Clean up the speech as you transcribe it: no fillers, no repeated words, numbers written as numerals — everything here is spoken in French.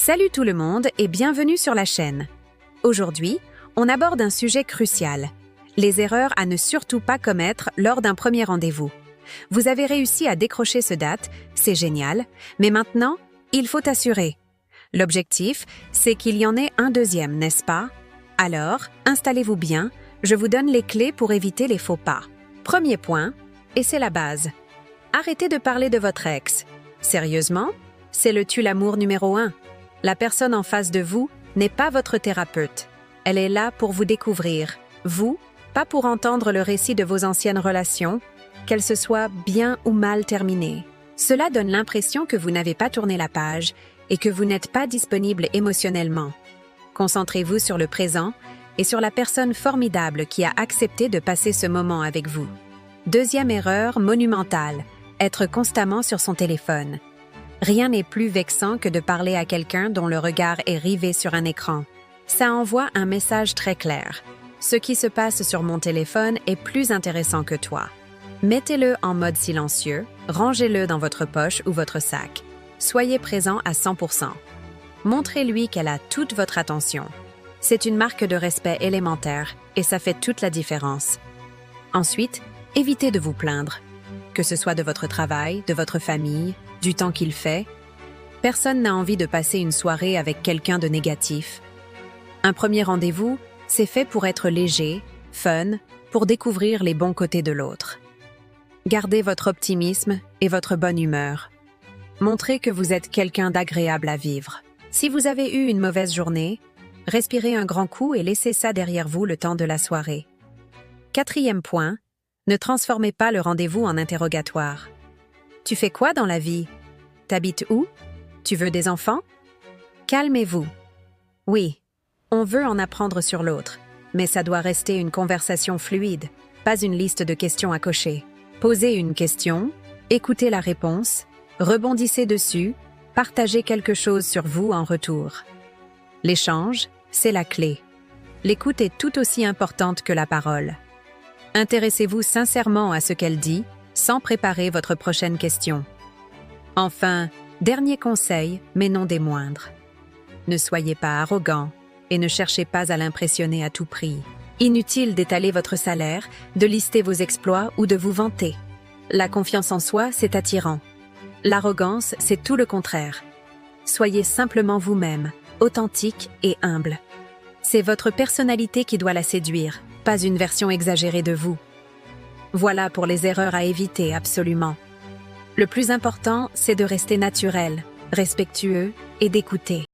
Salut tout le monde et bienvenue sur la chaîne. Aujourd'hui, on aborde un sujet crucial, les erreurs à ne surtout pas commettre lors d'un premier rendez-vous. Vous avez réussi à décrocher ce date, c'est génial, mais maintenant, il faut assurer. L'objectif, c'est qu'il y en ait un deuxième, n'est-ce pas? Alors, installez-vous bien, je vous donne les clés pour éviter les faux pas. Premier point, et c'est la base. Arrêtez de parler de votre ex. Sérieusement? C'est le tue-l'amour numéro 1. La personne en face de vous n'est pas votre thérapeute. Elle est là pour vous découvrir, vous, pas pour entendre le récit de vos anciennes relations, qu'elles se soient bien ou mal terminées. Cela donne l'impression que vous n'avez pas tourné la page et que vous n'êtes pas disponible émotionnellement. Concentrez-vous sur le présent et sur la personne formidable qui a accepté de passer ce moment avec vous. Deuxième erreur monumentale, être constamment sur son téléphone. Rien n'est plus vexant que de parler à quelqu'un dont le regard est rivé sur un écran. Ça envoie un message très clair. Ce qui se passe sur mon téléphone est plus intéressant que toi. Mettez-le en mode silencieux, rangez-le dans votre poche ou votre sac. Soyez présent à 100%. Montrez-lui qu'elle a toute votre attention. C'est une marque de respect élémentaire et ça fait toute la différence. Ensuite, évitez de vous plaindre. Que ce soit de votre travail, de votre famille, du temps qu'il fait, personne n'a envie de passer une soirée avec quelqu'un de négatif. Un premier rendez-vous, c'est fait pour être léger, fun, pour découvrir les bons côtés de l'autre. Gardez votre optimisme et votre bonne humeur. Montrez que vous êtes quelqu'un d'agréable à vivre. Si vous avez eu une mauvaise journée, respirez un grand coup et laissez ça derrière vous le temps de la soirée. Quatrième point, ne transformez pas le rendez-vous en interrogatoire. Tu fais quoi dans la vie? T'habites où? Tu veux des enfants? Calmez-vous. Oui, on veut en apprendre sur l'autre, mais ça doit rester une conversation fluide, pas une liste de questions à cocher. Posez une question, écoutez la réponse, rebondissez dessus, partagez quelque chose sur vous en retour. L'échange, c'est la clé. L'écoute est tout aussi importante que la parole. Intéressez-vous sincèrement à ce qu'elle dit, sans préparer votre prochaine question. Enfin, dernier conseil, mais non des moindres. Ne soyez pas arrogant et ne cherchez pas à l'impressionner à tout prix. Inutile d'étaler votre salaire, de lister vos exploits ou de vous vanter. La confiance en soi, c'est attirant. L'arrogance, c'est tout le contraire. Soyez simplement vous-même, authentique et humble. C'est votre personnalité qui doit la séduire, pas une version exagérée de vous. Voilà pour les erreurs à éviter absolument. Le plus important, c'est de rester naturel, respectueux et d'écouter.